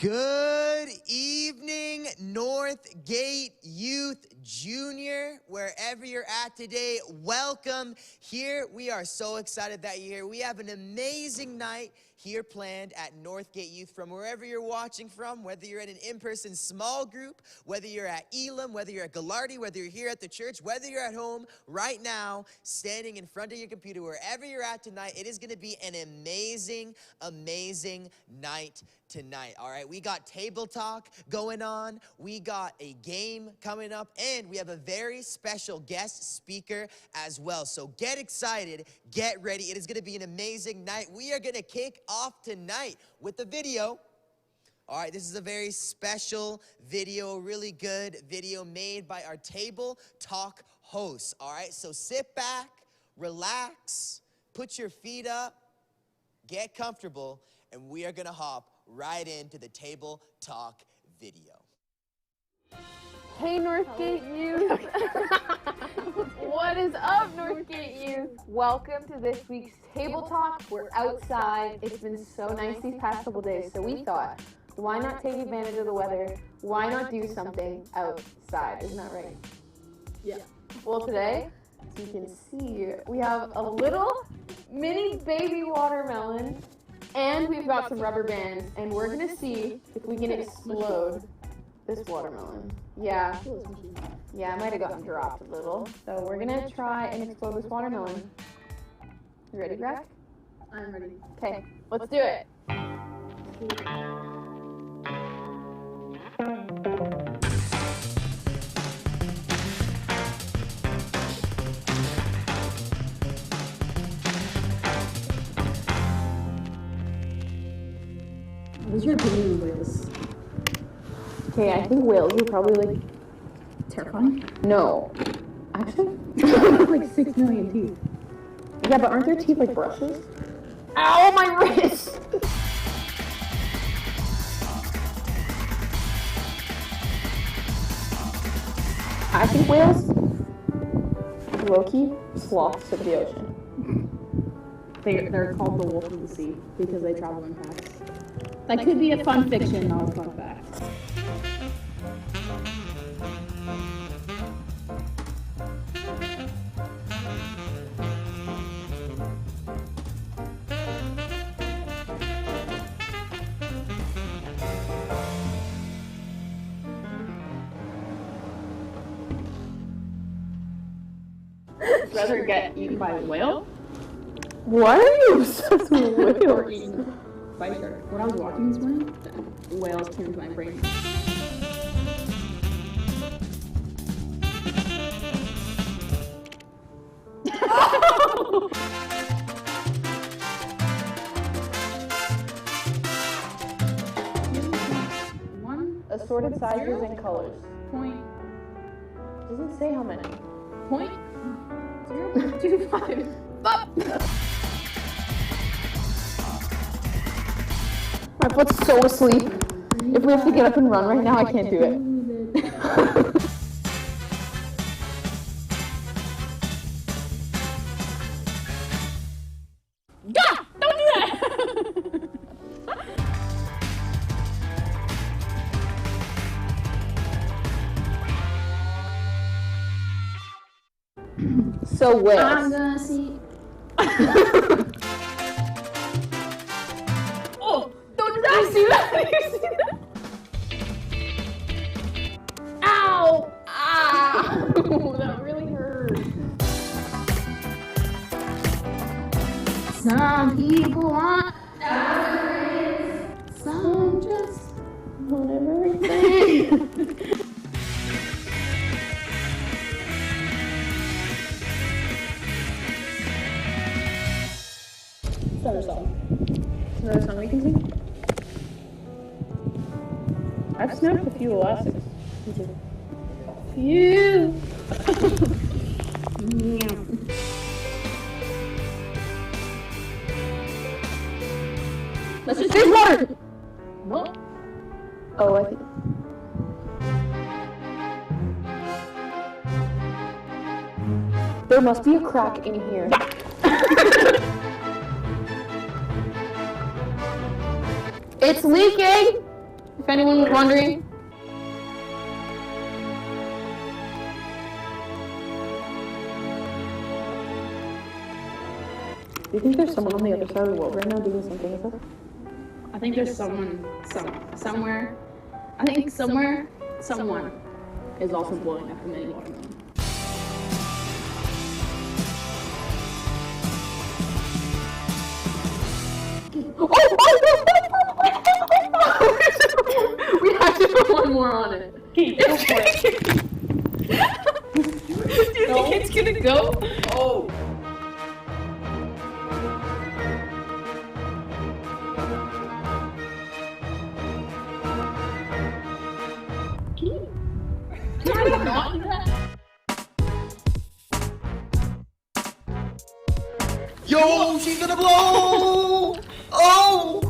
Good evening, Northgate Youth Junior, wherever you're at today. Welcome here. We are so excited that you're here. We have an amazing night here planned at Northgate Youth from wherever you're watching from, whether you're in an in-person small group, whether you're at Elam, whether you're at Gallardi, whether you're here at the church, whether you're at home right now, standing in front of your computer, wherever you're at tonight, it is going to be an amazing, amazing night tonight. All right, we got table talk going on, we got a game coming up, and we have a very special guest speaker as well. So get excited, get ready. It is going to be an amazing night. We are going to kick off tonight with a video. All right, this is a very special video, really good video made by our table talk hosts. All right, so sit back, relax, put your feet up, get comfortable, and we are going to hop right into the table talk video. Hey Northgate Youth! What is up, Northgate Youth? Welcome to this week's Table Talk. We're outside. It's been so nice these past couple days, so we thought, why not take advantage of the weather? Why not do something outside? Isn't that right? Yeah. Well, today, as you can see, we have a little mini baby watermelon, and we've got some rubber bands, and we're gonna see if we can explode this watermelon. Yeah, I might have gotten dropped a little. So we're gonna try and explode this watermelon. You ready, Greg? I'm ready. Okay, let's do it. What's your opinion on whales? Okay, I think whales are probably like... Terrifying? No. Actually? They have like 6 million teeth. Yeah, but aren't their teeth like brushes? Ow, my wrist! I think whales, low-key, sloths of the ocean. They're called the wolf of the sea because they travel in packs. That could be a fun fiction, not a fun fact. Rather get Eaten by a whale? What are you obsessed with Or whales? eaten by a shark. When I was walking this morning, whales came to my brain. One Assorted sizes and colors. point Doesn't say how many. point 0.25. My foot's so asleep. If we have to get up and run right now, I can't do it. Gah! Don't do that! So I'm whales. gonna see. Oh! Don't do that! See that? You see that? Ow! Ah! That really hurt. Some people want diamonds. Some just want everything. Another song. Another song we can sing? I've snapped a few elastics. Me too. Phew! Let's just There's water! What? Oh, I think. There must be a crack in here. It's leaking! If anyone was wondering. Do you think there's someone on the other side of the world right now doing the same thing as us? I think there's someone somewhere. I think someone is also blowing up a mini watermelon. We have to put one more on it. Okay, go for it. Do you think it's gonna go? Oh. Can I not do that? Yo, she's gonna blow! Oh!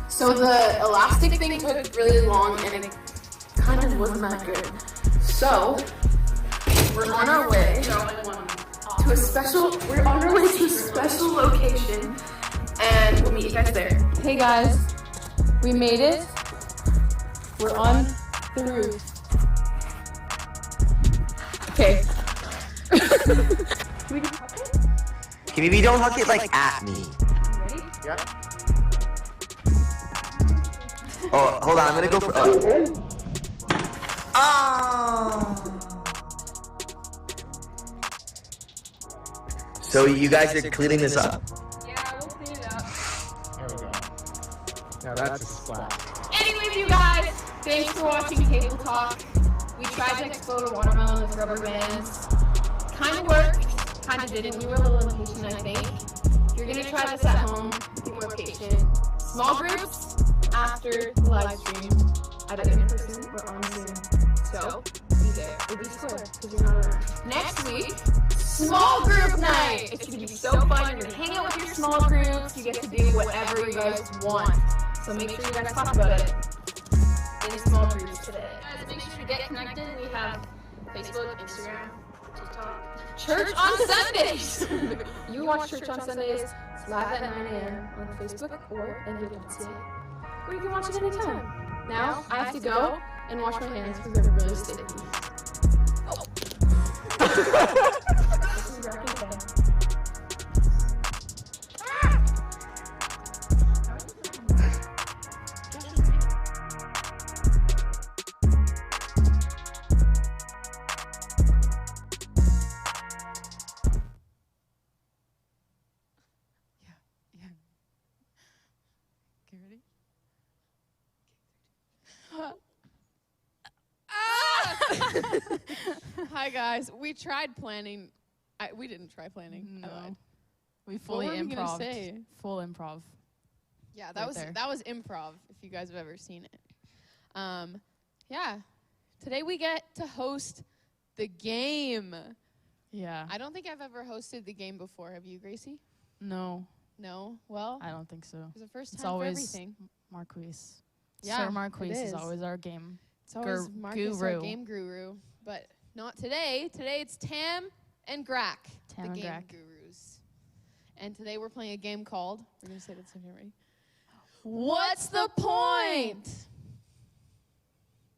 So the elastic thing took really long and it kind of wasn't that good. So we're on our way to a special location and we'll meet you guys there. Hey guys, we made it. We're on the roof. Okay. Okay, maybe don't huck it like at me. Ready? Yep. Oh, hold on, I'm gonna go for. Oh. So you guys are cleaning this up? Yeah, we'll clean it up. There we go. Now that's a splat. Anyways, you guys, thanks for watching Table Talk. We tried to explode a watermelon with rubber bands. Kind of worked, kind of didn't. We were a little impatient, I think. If you're gonna try this at home, be more patient. Small groups after the live stream. Either in person or on Zoom. So, be there. Or be square, because you're not around. Next week, small group night! It's gonna be so fun. You're gonna hang out with your small groups. You get to do whatever you guys want. So make sure you guys talk about it in small groups today. Guys, make sure to get connected. We have Facebook, Instagram, TikTok. Church on Sundays! You watch Church on Sundays. It's live at 9 a.m. on Facebook or NJ.ca. Or you can watch it anytime. Now, I have to go and wash my hands because they're really sticky. Oh. This is wrapping up. Okay, ready? Hi guys, we tried planning. We didn't try planning. I lied. No. We fully What were we gonna improv. say? Full improv. Yeah, that Right was there. that was improv. If you guys have ever seen it. Yeah. Today we get to host the game. Yeah. I don't think I've ever hosted the game before. Have you, Gracie? No, No. Well, I don't think so. it was the first It's time for always everything. Marquise. Yeah, Sir it Marquise is is. always our game. It's always Gur- Marcus, our guru. game guru, but not today. Today it's Tam and Grack, Tam the and game Grack. gurus. And today we're playing a game called, we're going to say that same time, ready? What's the point?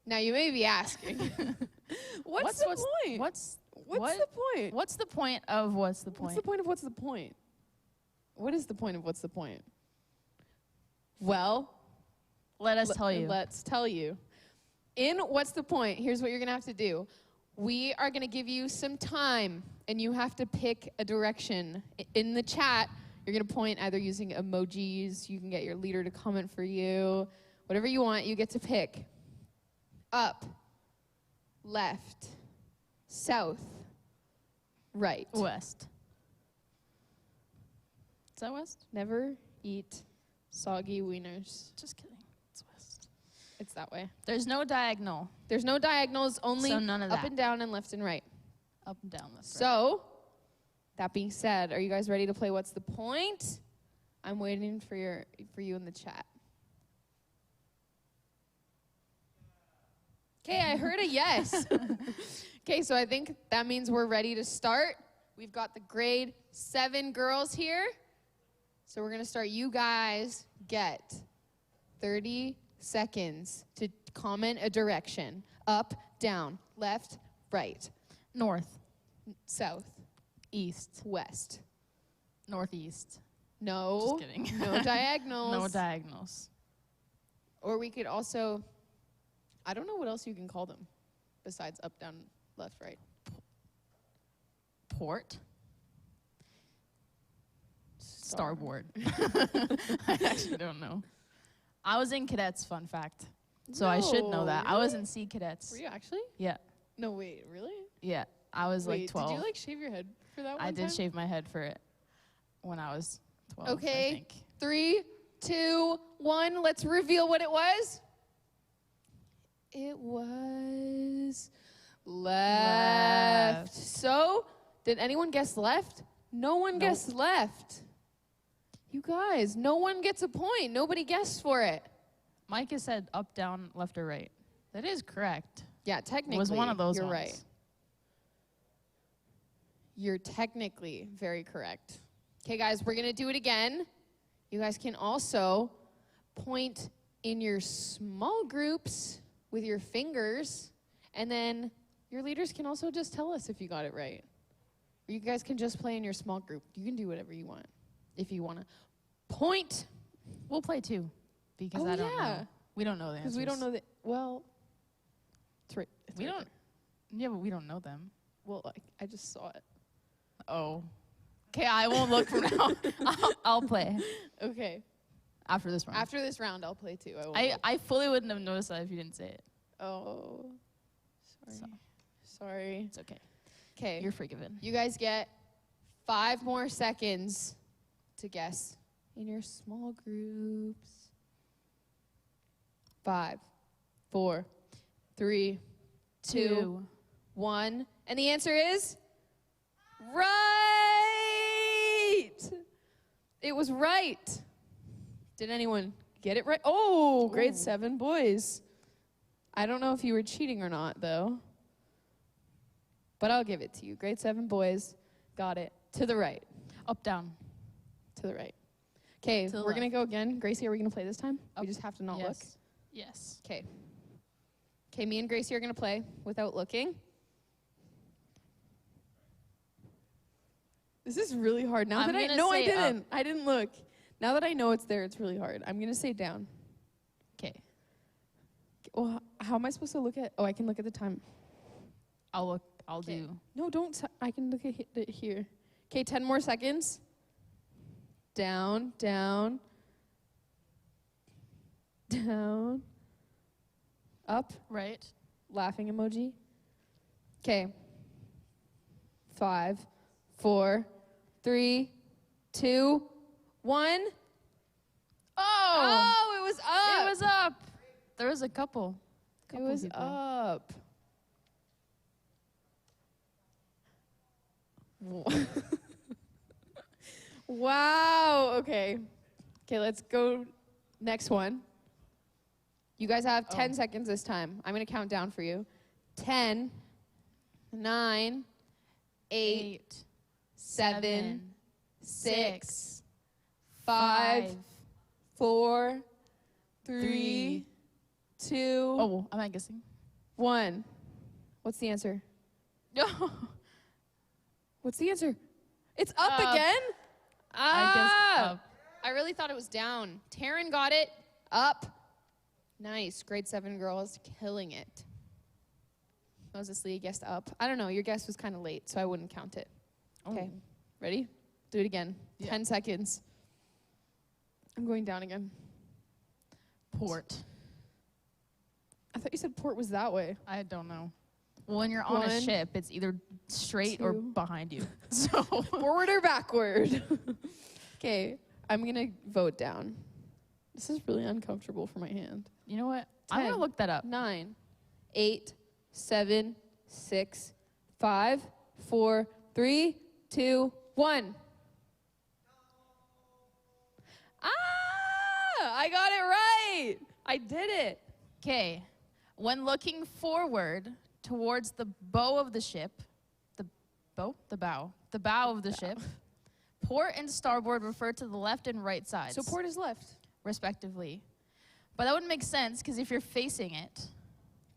Now you may be asking, what's the point? What's What's the point? What's the point of what's the point? What's the point of what's the point? What is the point of what's the point? Well, Let us tell you. Let's tell you. In What's the Point, here's what you're going to have to do. We are going to give you some time, and you have to pick a direction. In the chat, you're going to point either using emojis. You can get your leader to comment for you. Whatever you want, you get to pick. Up, left, south, right. West. Is that west? Never eat soggy wieners. Just kidding. It's west. It's that way. There's no diagonal. There's no diagonals, only So none of up that. and down and left and right. Up and down. Left, right. So, that being said, are you guys ready to play What's the Point? I'm waiting for you in the chat. Okay, I heard a yes. Okay, so I think that means we're ready to start. We've got the grade 7 girls here. So we're gonna start. You guys get 30 seconds to comment a direction. Up, down, left, right, North, south, east, west. northeast. No, Just kidding. no diagonals. No diagonals. Or we could also, I don't know what else you can call them besides up, down, left, right. Port. Starboard. I actually don't know. I was in cadets, fun fact. So I should know that. I was in Sea Cadets. Were you actually? Yeah. No, wait, really? Yeah. I was Wait, like 12. did you like shave your head for that one I did time? shave my head for it when I was 12. I Okay, think. 3, 2, 1. Let's reveal what it was. It was left. So, did anyone guess left? No one guessed left. You guys, no one gets a point. Nobody guessed for it. Micah said up, down, left, or right. That is correct. Yeah, technically, It was one of those you're ones. right. You're technically very correct. Okay, guys, we're going to do it again. You guys can also point in your small groups with your fingers, and then your leaders can also just tell us if you got it right. Or you guys can just play in your small group. You can do whatever you want if you want to. Point. We'll play two because Oh, I don't yeah. know. We don't know the answers. Because we don't know that. Well, it's right. It's We right don't. there. Yeah, but we don't know them. Well, I just saw it. Oh. Okay, I won't look from now. I'll play Okay. after this round. After this round, I'll play too. I won't look. I fully wouldn't have noticed that if you didn't say it. Oh, sorry. So. Sorry. It's okay. Okay. You're forgiven. You guys get 5 more seconds to guess in your small groups. 5, 4, 3, 2, 1. And the answer is right. It was right. Did anyone get it right? Oh, grade 7 boys. I don't know if you were cheating or not, though. But I'll give it to you. Grade 7 boys got it. To the right. Up, down. To the right. Okay, To the we're going to left. go again. Gracie, are we going to play this time? Up. We just have to not look. Yes. Yes. Okay. Okay, me and Gracie are going to play without looking. This is really hard. Now I'm that I gonna know I say up. didn't. I didn't look. Now that I know it's there, it's really hard. I'm going to say down. Okay. Well, how am I supposed to look at? Oh, I can look at the time. I'll look. I'll Okay. do. No, don't. I can look at it here. Okay, 10 more seconds. Down, down, down, up, Right. laughing emoji. Okay. 5, 4, 3, 2, 1. Oh, it was up. It was up. There was a couple. It was people. up. Wow. Okay. Okay, let's go next one. You guys have 10 seconds this time. I'm going to count down for you. 10, 9, 8, 7, 6, 5, 4, 3, 2, Oh, am I guessing? 1. What's the answer? No. What's the answer? It's up Up. again? I guessed Ah! up. I really thought it was down. Taryn got it. Up. Nice. Grade 7 girls killing it. Moses Lee guessed up. I don't know. Your guess was kind of late, so I wouldn't count it. Okay. Ready? Do it again. Yeah. 10 seconds. I'm going down again. Port. I thought you said port was that way. I don't know. Well, when you're on a 1, ship, it's either straight or 2. behind you. So Forward or backward? Okay. I'm going to vote down. This is really uncomfortable for my hand. you know what? I'm 10. gonna look that up. 9, 8, 7, 6, 5, 4, 3, 2, 1. Ah! I got it right. I did it. Okay. When looking forward towards the bow of the ship, the bow of the ship, port and starboard refer to the left and right sides. So port is left. Respectively. But that wouldn't make sense because if you're facing it.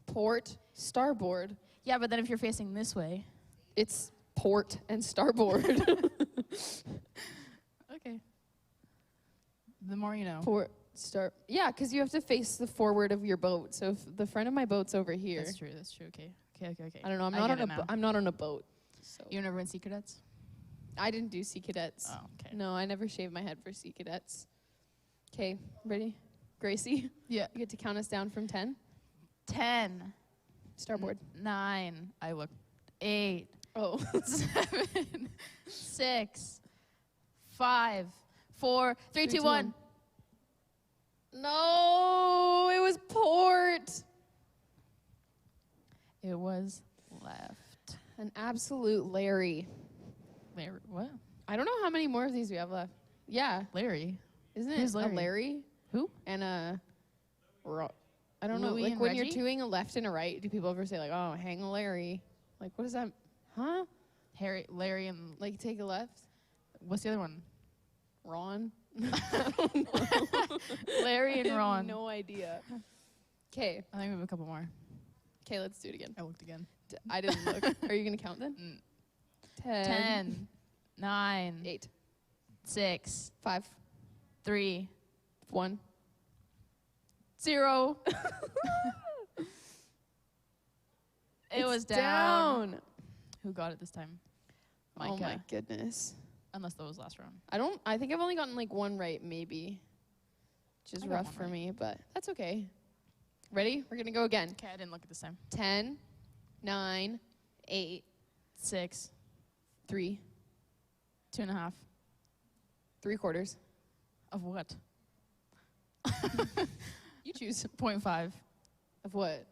Port, starboard. Yeah, but then if you're facing this way. It's port and starboard. Okay. The more you know. Port, yeah, because you have to face the forward of your boat. So if the front of my boat's over here. That's true. Okay. I don't know. I'm not on a boat. So. You've never been Sea Cadets? I didn't do Sea Cadets. Oh, okay. No, I never shaved my head for Sea Cadets. Okay, ready? Gracie? Yeah. You get to count us down from 10? 10. Starboard. 9. I looked. 8. Oh. 7. 6. 5. 4. 3, 2, 1. No, it was port. It was left. An absolute Larry. Larry, what? I don't know how many more of these we have left. Yeah. Larry. Isn't Who's it Larry? a Larry? Who? And a... I don't know. Louis Like and when Reggie? you're doing a left and a right, do people ever say like, oh, hang a Larry? Like, what is that? Huh? Larry and... Like, take a left? What's the other one? Ron? Larry and I Ron. have no idea. Okay. I think we have a couple more. Okay, let's do it again. I looked again. I didn't look. Are you going to count then? 10. 9. 8. 6. 5. 3. 1. 0. It was down. Who got it this time? Micah. Oh my goodness. Unless that was last round. I think I've only gotten like one right, maybe. Which is I got rough one for right. me, but that's okay. Ready? We're gonna go again. Okay, I didn't look at this time. 10, 9, 8, 6. 3, 2.5. 3/4. Of what? You choose. 0.5. Of what?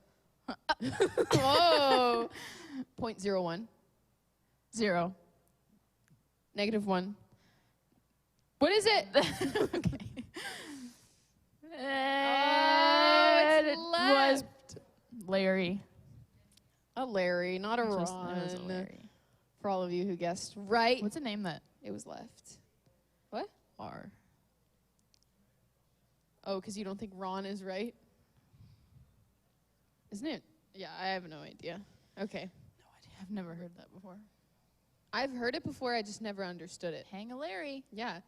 Whoa. 0.01. 0. -1. What is it? Okay. It's It left. was Larry. A Larry, not a It was Ron. a Larry. For all of you who guessed right, What's a name that? it was left. What? R. Oh, because you don't think Ron is right? Isn't it? Yeah, I have no idea. Okay. No idea. I've never heard that before. I've heard it before, I just never understood it. Hang a Larry. Yeah.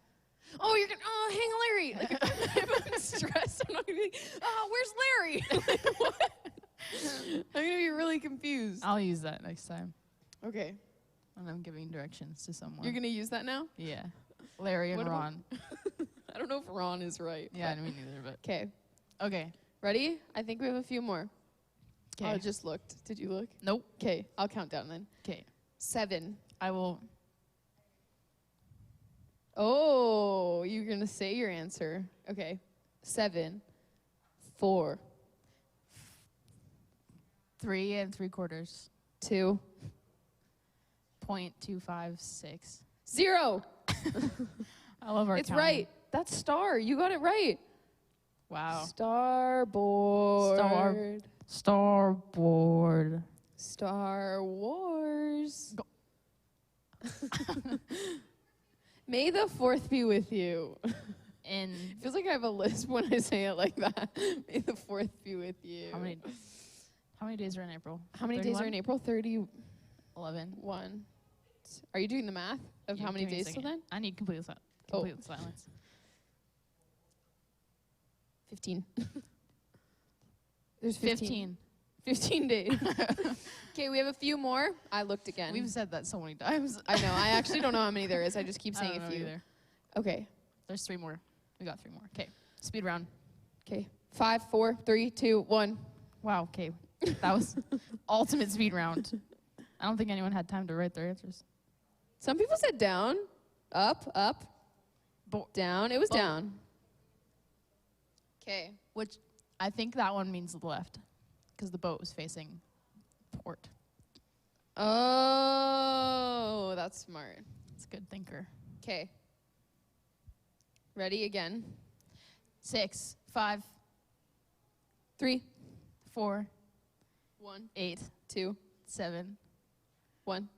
Oh, you're gonna, oh, hang a Larry. Like, if I'm stressed, I'm not gonna be, oh, where's Larry? Like, what? I'm gonna be really confused. I'll use that next time Okay. when I'm giving directions to someone. You're gonna use that now? Yeah. Larry and What about- Ron. I don't know if Ron is right. Yeah, me neither, but. Okay. Okay. Ready? I think we have a few more. Oh, I Okay. just looked. Did you look? Nope. Okay, I'll count down then. Okay. 7. I will. Oh, you're gonna say your answer. Okay. 7, 4, 3 3/4. 2, 0.256. 0. I love our It's counting. right. That's star. You got it right. Wow. Starboard. Starboard. Star Wars. May the 4th be with you. In Feels like I have a lisp when I say it like that. May the 4th be with you. how many days are in April? How many days are in April? 31. 11. Are you doing the math of Yeah, how many give me a days till second. then? I need complete silence. 15. There's 15. 15. 15 days. Okay, we have a few more. I looked again. We've said that so many times. I know. I actually don't know how many there is. I just keep I saying don't a know few. either. Okay. There's 3 more. We got 3 more. Okay. Speed round. Okay. 5, 4, 3, 2, 1. Wow. Okay. That was ultimate speed round. I don't think anyone had time to write their answers. Some people said down, up, down. It was Bo- down. Okay. Which I think that one means the left, because the boat was facing port. Oh, that's smart. It's a good thinker. Okay. Ready again? 6, 5, 3, 4, 1, 8, 2, 7, 1,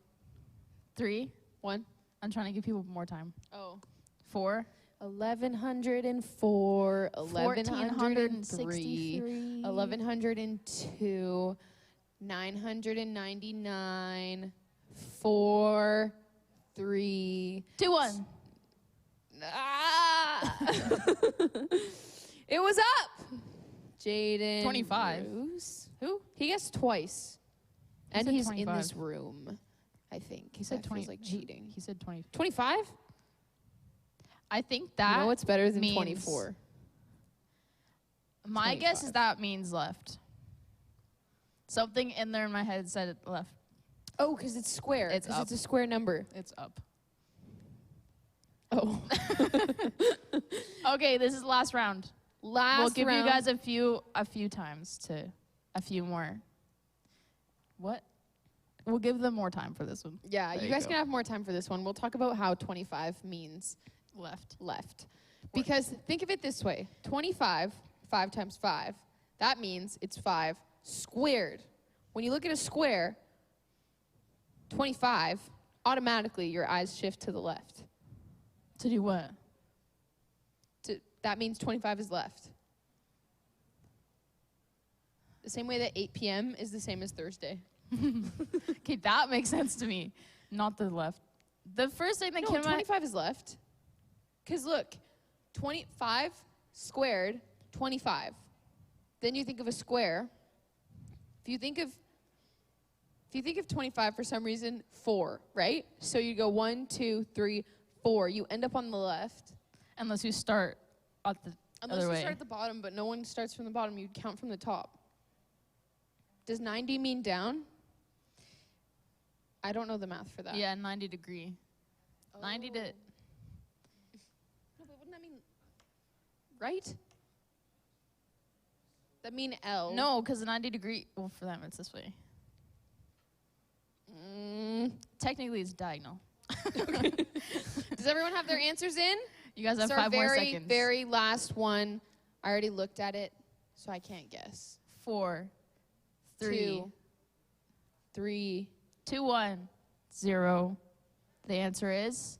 3. 1. I'm trying to give people more time. Oh. 4. 1104, 1103, 1463. 1102, 999, 4, 3. 2, 1. Ah! It was up. Jaden. 25. Bruce. Who? He guessed twice. And said he's in 25. this room, I think. He said That 20. feels like cheating. He said 20. 25? I think that. You know what's better than means- 24? My guess is 25. that means left. Something in there in my head said it left. Oh, because it's square. It's 'Cause up. It's a square number. It's up. Oh. Okay, this is the last round. Last We'll give round. you guys a few times to a few more. What? We'll give them more time for this one. Yeah, There you you guys go. can have more time for this one. We'll talk about how 25 means Left. left. Because think of it this way. 25, 5 times 5, that means it's 5 squared. When you look at a square, 25, automatically your eyes shift to the left. To do what? That means 25 is left. The same way that 8 p.m. is the same as Thursday. Okay, that makes sense to me. Not the left. The first thing that No, came to my 25 is left. Because look, 25 squared, 25. Then you think of a square. If you think of 25 for some reason, 4, right? So you go 1, 2, 3, 4. You end up on the left. unless you start at the Unless other you way. start at the bottom, but no one starts from the bottom. You count from the top. Does 90 mean down? I don't know the math for that. Yeah, 90 degree. 90 to No, but wouldn't that mean right? That mean L? no, because the 90 degree. Well, for them it's this way. Technically, it's diagonal. Does everyone have their answers in? You guys have It's our 5 more very, seconds. very last one. I already looked at it, so I can't guess. 4, 3, 2, 3. 2, 1, 0. The answer is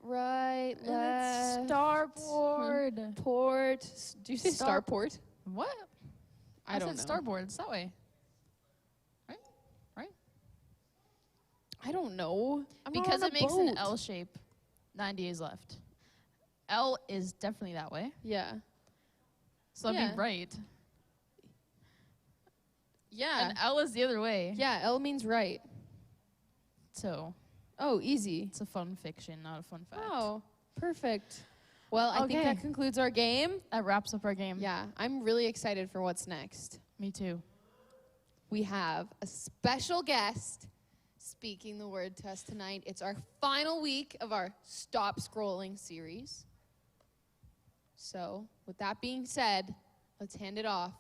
Right, left. starboard. Port. Do you say Star- starport? What? I don't said know. starboard. It's that way. Right? Right? I don't know. I'm not Because on it a makes an boat. L shape. 90 is left. L is definitely that way. Yeah. So that'd Yeah. be right. Yeah. And L is the other way. Yeah, L means right. So Oh, easy. it's a fun fiction, not a fun fact. Oh, perfect. Well, I think Okay. that concludes our game. That wraps up our game. Yeah, I'm really excited for what's next. Me too. We have a special guest speaking the word to us tonight. It's our final week of our Stop Scrolling series. So, with that being said, let's hand it off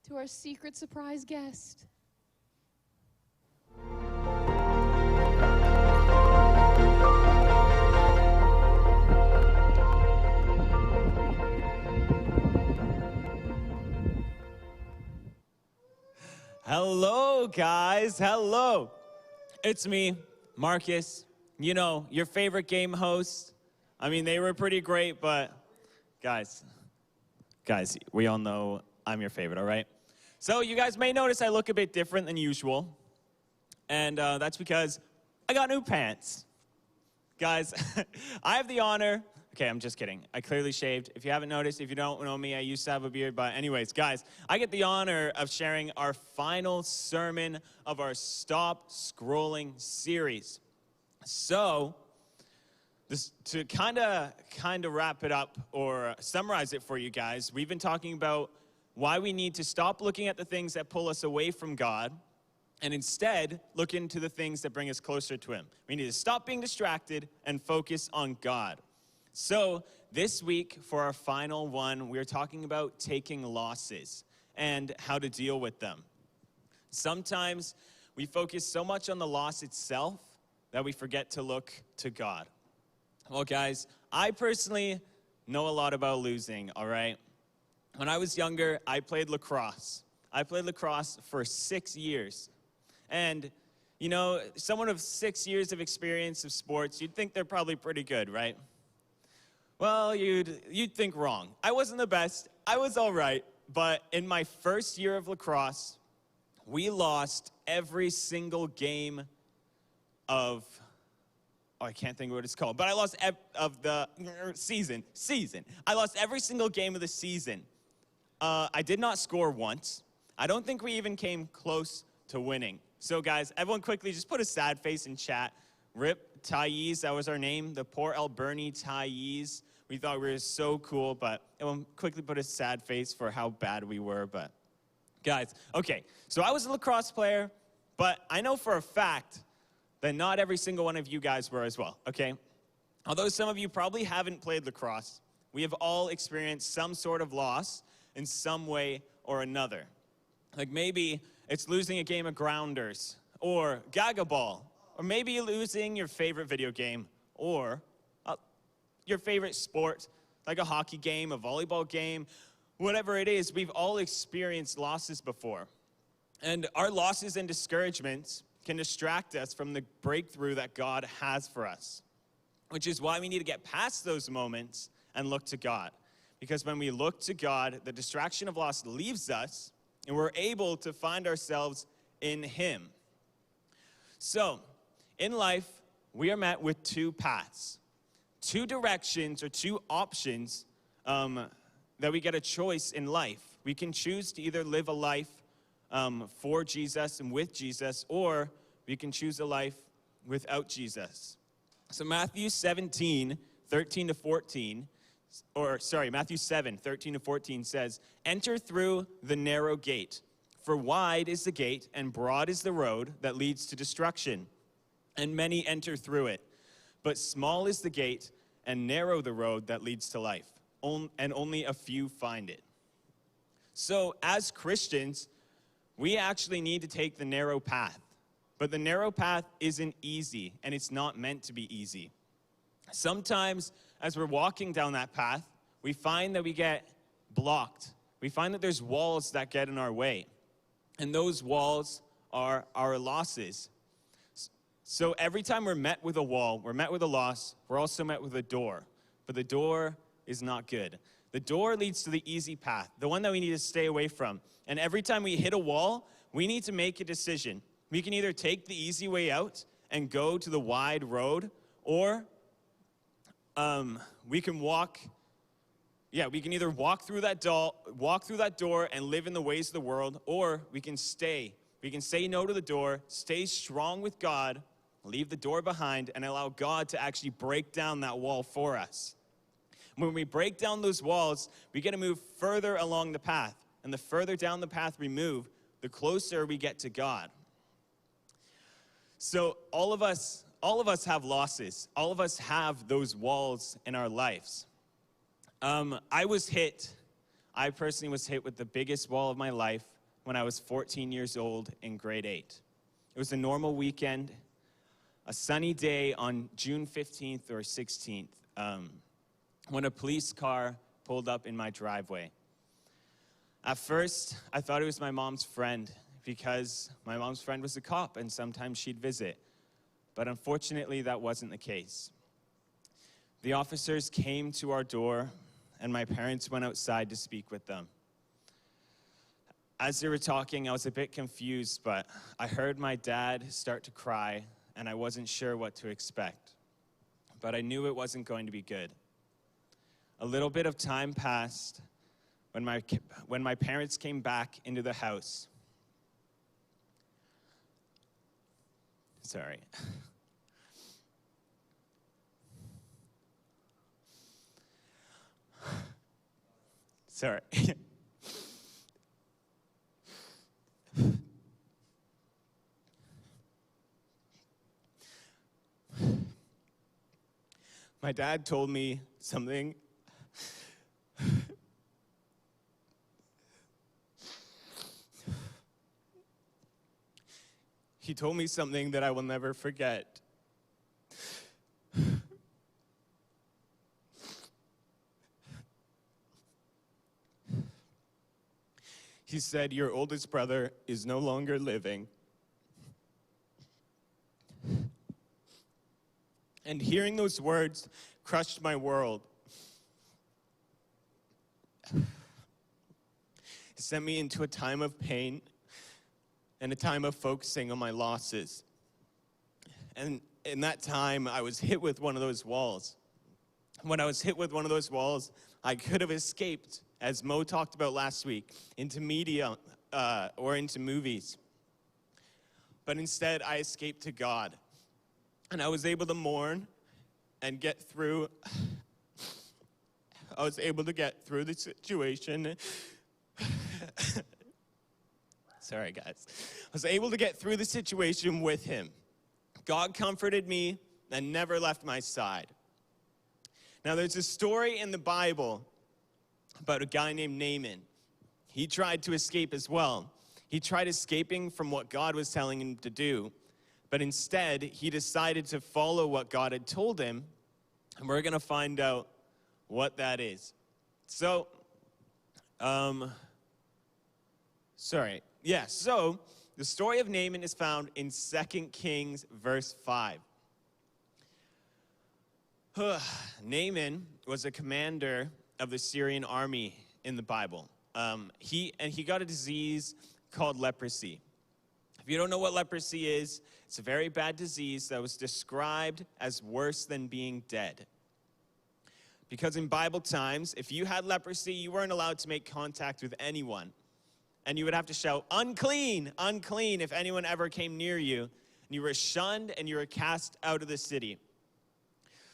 to our secret surprise guest. Hello, guys. Hello. It's me, Marcus. You know, your favorite game host. I mean, they were pretty great, but guys, we all know I'm your favorite, all right? So you guys may notice I look a bit different than usual. And that's because I got new pants. Guys, I have the honor. Okay, I'm just kidding. I clearly shaved. If you haven't noticed, if you don't know me, I used to have a beard. But anyways, guys, I get the honor of sharing our final sermon of our Stop Scrolling series. So, this, to kind of wrap it up or summarize it for you guys, we've been talking about why we need to stop looking at the things that pull us away from God and instead look into the things that bring us closer to Him. We need to stop being distracted and focus on God. So this week, for our final one, we're talking about taking losses and how to deal with them. Sometimes we focus so much on the loss itself that we forget to look to God. Well, guys, I personally know a lot about losing, all right? when I was younger, I played lacrosse. I played lacrosse for 6 years. And, you know, someone of 6 years of experience of sports, you'd think they're probably pretty good, right? Well, you'd think wrong. I wasn't the best. I was all right. But in my first year of lacrosse, we lost every single game of, I can't think of what it's called, but I lost of the season. I lost every single game of the season. I did not score once. I don't think we even came close to winning. So guys, everyone quickly just put a sad face in chat. RIP Thais, that was our name, the poor Alberni Thais. We thought we were so cool, but everyone quickly put a sad face for how bad we were, but guys, okay, so I was a lacrosse player, but I know for a fact that not every single one of you guys were as well, okay? Although some of you probably haven't played lacrosse, we have all experienced some sort of loss in some way or another. Like maybe it's losing a game of grounders, or Gaga Ball, or maybe losing your favorite video game, or your favorite sport, like a hockey game, a volleyball game, whatever it is, we've all experienced losses before. And our losses and discouragements can distract us from the breakthrough that God has for us, which is why we need to get past those moments and look to God. Because when we look to God, the distraction of loss leaves us, and we're able to find ourselves in Him. So, in life, we are met with two paths, two directions or two options that we get a choice in life. We can choose to either live a life for Jesus and with Jesus, or we can choose a life without Jesus. So Matthew 7, 13 to 14 says, "Enter through the narrow gate, for wide is the gate and broad is the road that leads to destruction, and many enter through it. But small is the gate and narrow the road that leads to life, and only a few find it." So as Christians, we actually need to take the narrow path. But the narrow path isn't easy, and it's not meant to be easy. Sometimes, as we're walking down that path, we find that we get blocked. We find that there's walls that get in our way. And those walls are our losses. So every time we're met with a wall, we're met with a loss, we're also met with a door. But the door is not good. The door leads to the easy path, the one that we need to stay away from. And every time we hit a wall, we need to make a decision. We can either take the easy way out and go to the wide road, or we can either walk through that door and live in the ways of the world, or we can say no to the door, stay strong with God, leave the door behind, and allow God to actually break down that wall for us. When we break down those walls, we get to move further along the path. And the further down the path we move, the closer we get to God. So all of us have losses. All of us have those walls in our lives. I personally was hit with the biggest wall of my life when I was 14 years old in grade 8. It was a normal weekend, a sunny day on June 15th or 16th, when a police car pulled up in my driveway. At first, I thought it was my mom's friend, because my mom's friend was a cop and sometimes she'd visit. But unfortunately, that wasn't the case. The officers came to our door, and my parents went outside to speak with them. As they were talking, I was a bit confused, but I heard my dad start to cry, and I wasn't sure what to expect. But I knew it wasn't going to be good. A little bit of time passed when my parents came back into the house. Sorry. Sorry. My dad told me something. He told me something that I will never forget. He said, "Your oldest brother is no longer living." And hearing those words crushed my world. It sent me into a time of pain and a time of focusing on my losses. And in that time, I was hit with one of those walls. When I was hit with one of those walls, I could have escaped, as Mo talked about last week, into media or into movies. But instead, I escaped to God. And I was able to mourn and get through. I was able to get through the situation. Sorry, guys. I was able to get through the situation with him. God comforted me and never left my side. Now, there's a story in the Bible about a guy named Naaman. He tried to escape as well. He tried escaping from what God was telling him to do. But instead, he decided to follow what God had told him, and we're going to find out what that is. So, the story of Naaman is found in 2 Kings verse 5. Naaman was a commander of the Syrian army in the Bible. He got a disease called leprosy. If you don't know what leprosy is, it's a very bad disease that was described as worse than being dead. Because in Bible times, if you had leprosy, you weren't allowed to make contact with anyone. And you would have to shout, "Unclean, unclean," if anyone ever came near you. And you were shunned and you were cast out of the city.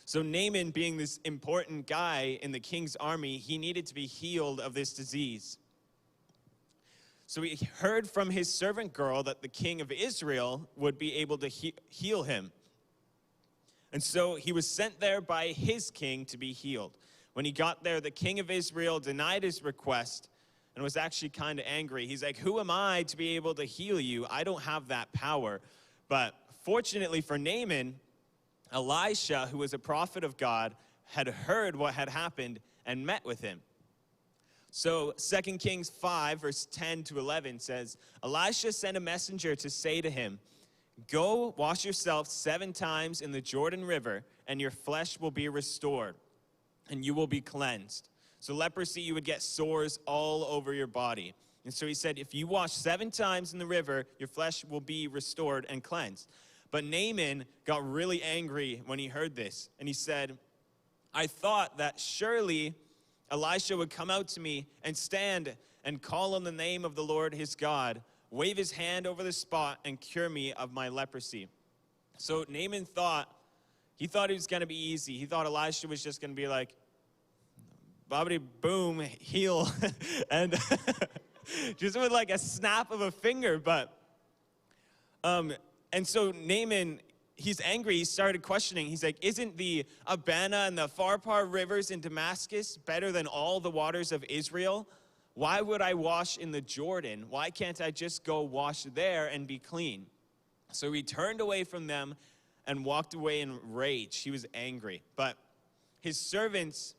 So Naaman, being this important guy in the king's army, he needed to be healed of this disease. So he heard from his servant girl that the king of Israel would be able to heal him. And so he was sent there by his king to be healed. When he got there, the king of Israel denied his request and was actually kind of angry. He's like, "Who am I to be able to heal you? I don't have that power." But fortunately for Naaman, Elisha, who was a prophet of God, had heard what had happened and met with him. So 2 Kings 5, verse 10 to 11 says, Elisha sent a messenger to say to him, "Go wash yourself 7 times in the Jordan River, and your flesh will be restored, and you will be cleansed." So leprosy, you would get sores all over your body. And so he said, if you wash 7 times in the river, your flesh will be restored and cleansed. But Naaman got really angry when he heard this. And he said, "I thought that surely Elisha would come out to me and stand and call on the name of the Lord his God, wave his hand over the spot and cure me of my leprosy." So Naaman thought it was going to be easy. He thought Elisha was just going to be like, bobbity boom, heal, and just with like a snap of a finger. But, and so Naaman, he's angry. He started questioning. He's like, "Isn't the Abana and the Pharpar rivers in Damascus better than all the waters of Israel? Why would I wash in the Jordan? Why can't I just go wash there and be clean?" So he turned away from them and walked away in rage. He was angry. But his servants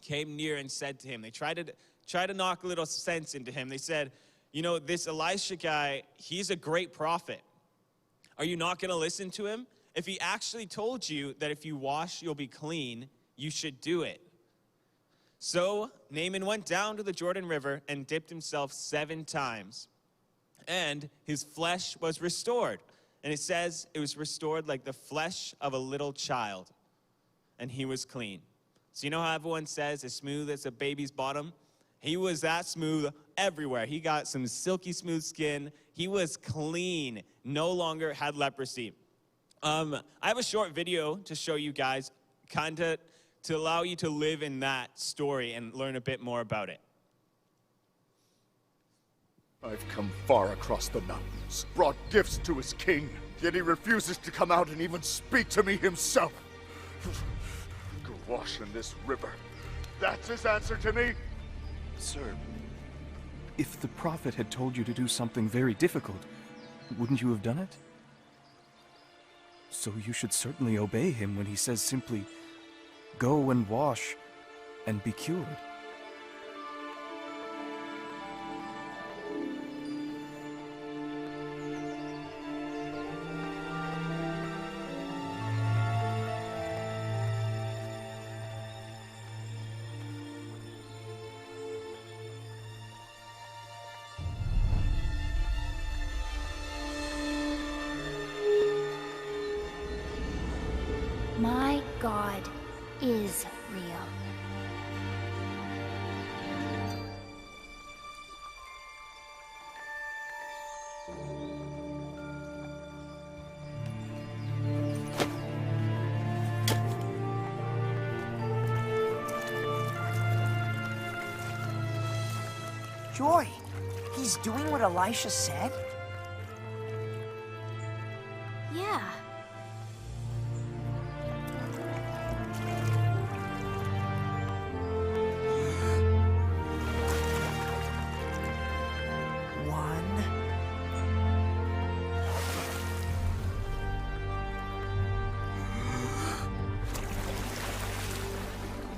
came near and said to him, they tried to knock a little sense into him. They said, "You know, this Elisha guy, he's a great prophet. Are you not going to listen to him? If he actually told you that if you wash, you'll be clean, you should do it." So Naaman went down to the Jordan River and dipped himself 7 times. And his flesh was restored. And it says it was restored like the flesh of a little child. And he was clean. So you know how everyone says as smooth as a baby's bottom? He was that smooth everywhere. He got some silky smooth skin. He was clean, no longer had leprosy. I have a short video to show you guys, kind of to allow you to live in that story and learn a bit more about it. "I've come far across the mountains, brought gifts to his king, yet he refuses to come out and even speak to me himself. Go wash in this river. That's his answer to me?" Sir, if the prophet had told you to do something very difficult, wouldn't you have done it? So you should certainly obey him when he says simply, "Go and wash and be cured." Joy, he's doing what Elisha said? Yeah. One.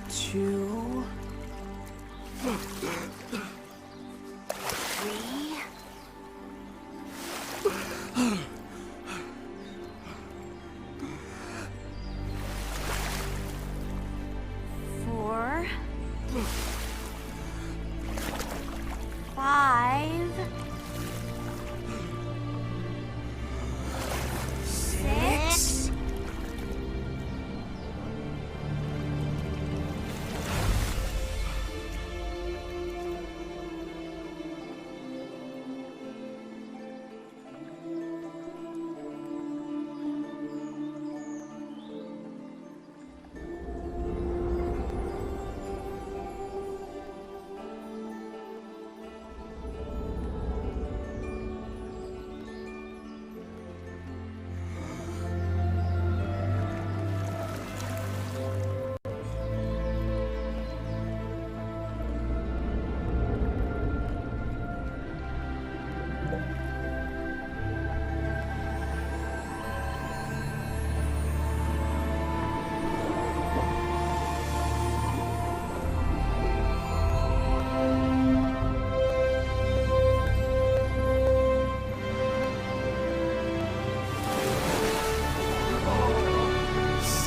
Two. Three. Four. Five. Six.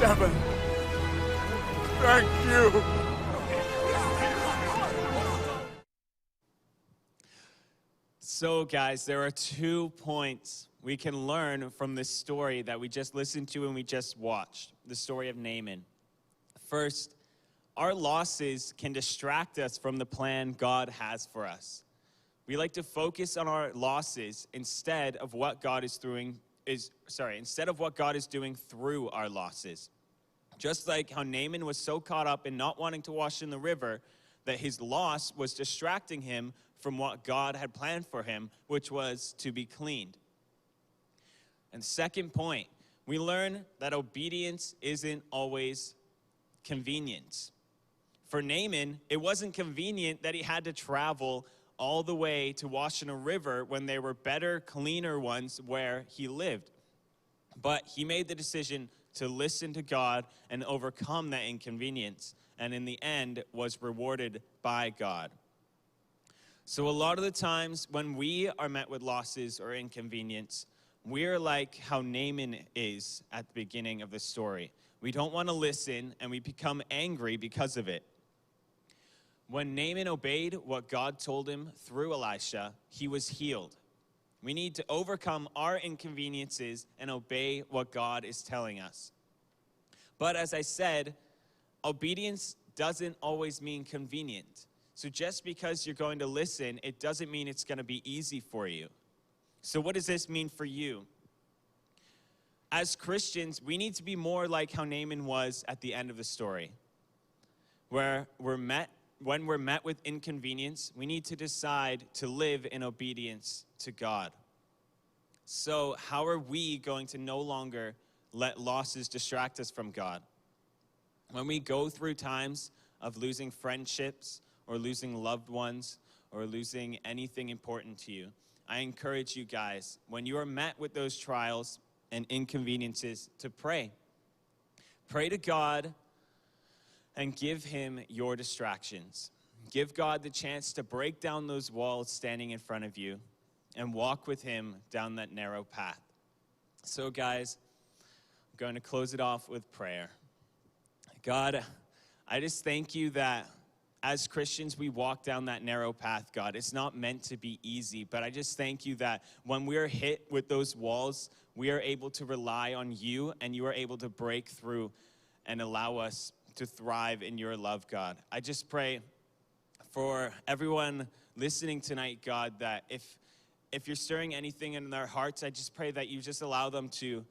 7. Thank you. So, guys, there are 2 points we can learn from this story that we just listened to and we just watched, the story of Naaman. First, our losses can distract us from the plan God has for us. We like to focus on our losses instead of what God is doing through our losses. Just like how Naaman was so caught up in not wanting to wash in the river that his loss was distracting him from what God had planned for him, which was to be cleaned. And second point, we learn that obedience isn't always convenience. For Naaman, it wasn't convenient that he had to travel all the way to wash in a river when there were better, cleaner ones where he lived. But he made the decision to listen to God and overcome that inconvenience, and in the end was rewarded by God. So a lot of the times when we are met with losses or inconvenience, we're like how Naaman is at the beginning of the story. We don't want to listen, and we become angry because of it. When Naaman obeyed what God told him through Elisha, he was healed. We need to overcome our inconveniences and obey what God is telling us. But as I said, obedience doesn't always mean convenient. So just because you're going to listen, it doesn't mean it's going to be easy for you. So what does this mean for you? As Christians, we need to be more like how Naaman was at the end of the story, where when we're met with inconvenience, we need to decide to live in obedience to God. So how are we going to no longer let losses distract us from God? When we go through times of losing friendships or losing loved ones or losing anything important to you, I encourage you guys, when you are met with those trials and inconveniences, to pray. Pray to God and give him your distractions. Give God the chance to break down those walls standing in front of you and walk with him down that narrow path. So guys, I'm going to close it off with prayer. God, I just thank you that as Christians, we walk down that narrow path, God. It's not meant to be easy, but I just thank you that when we're hit with those walls, we are able to rely on you, and you are able to break through and allow us to thrive in your love, God. I just pray for everyone listening tonight, God, that if you're stirring anything in their hearts, I just pray that you just allow them to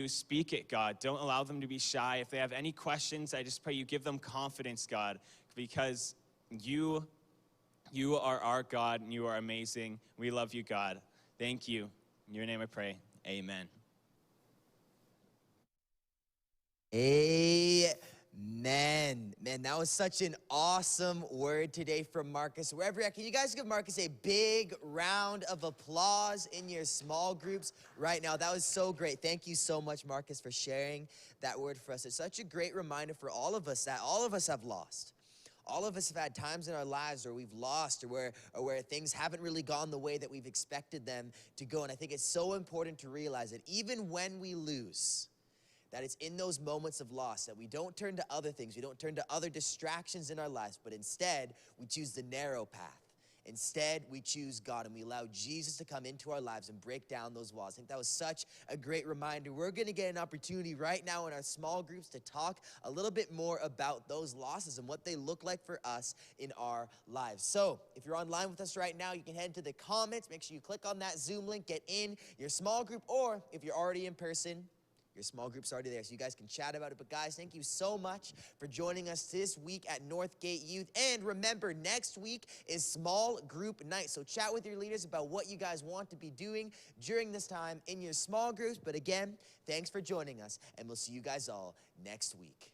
speak it, God. Don't allow them to be shy. If they have any questions, I just pray you give them confidence, God, because you You are our God, and you are amazing. We love you, God. Thank you. In your name I pray. Amen. Amen. Man, that was such an awesome word today from Marcus. Wherever you're at, can you guys give Marcus a big round of applause in your small groups right now? That was so great. Thank you so much, Marcus, for sharing that word for us. It's such a great reminder for all of us that all of us have lost. All of us have had times in our lives where we've lost or where things haven't really gone the way that we've expected them to go. And I think it's so important to realize that even when we lose, that it's in those moments of loss that we don't turn to other things, we don't turn to other distractions in our lives, but instead we choose the narrow path. Instead, we choose God and we allow Jesus to come into our lives and break down those walls. I think that was such a great reminder. We're going to get an opportunity right now in our small groups to talk a little bit more about those losses and what they look like for us in our lives. So if you're online with us right now, you can head into the comments. Make sure you click on that Zoom link, get in your small group, or if you're already in person, your small group's already there, so you guys can chat about it. But guys, thank you so much for joining us this week at Northgate Youth. And remember, next week is small group night. So chat with your leaders about what you guys want to be doing during this time in your small groups. But again, thanks for joining us, and we'll see you guys all next week.